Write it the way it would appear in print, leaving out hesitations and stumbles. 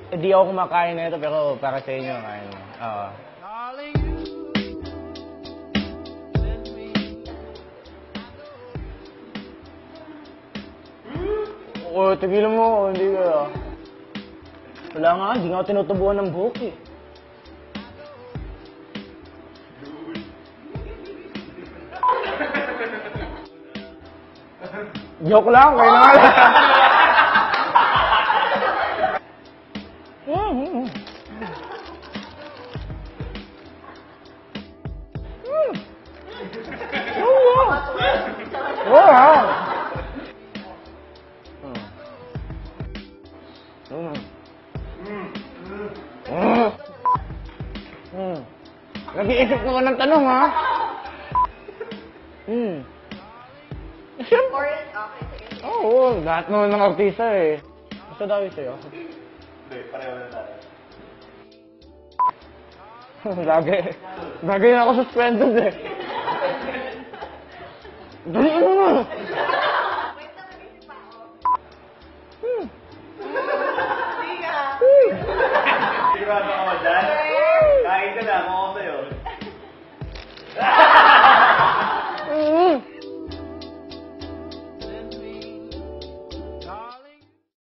Hindi ako kumakain na ito, pero para sa inyo, kain mo. Oo. Oo, tigilan mo. Hindi ka. Wala nga, hindi nga ako tinutubuan ng buhok eh. Joke lang, kayo naman. Nag-iisip naman ng tanong, ha? Okay, sige. Oo, lahat naman ng artista eh. Basta daw sa'yo. Hindi, pareho na tayo. Lagi na ako suspended eh. Dali ano na? Wait na, mag-isip pa ako. Sigurado ka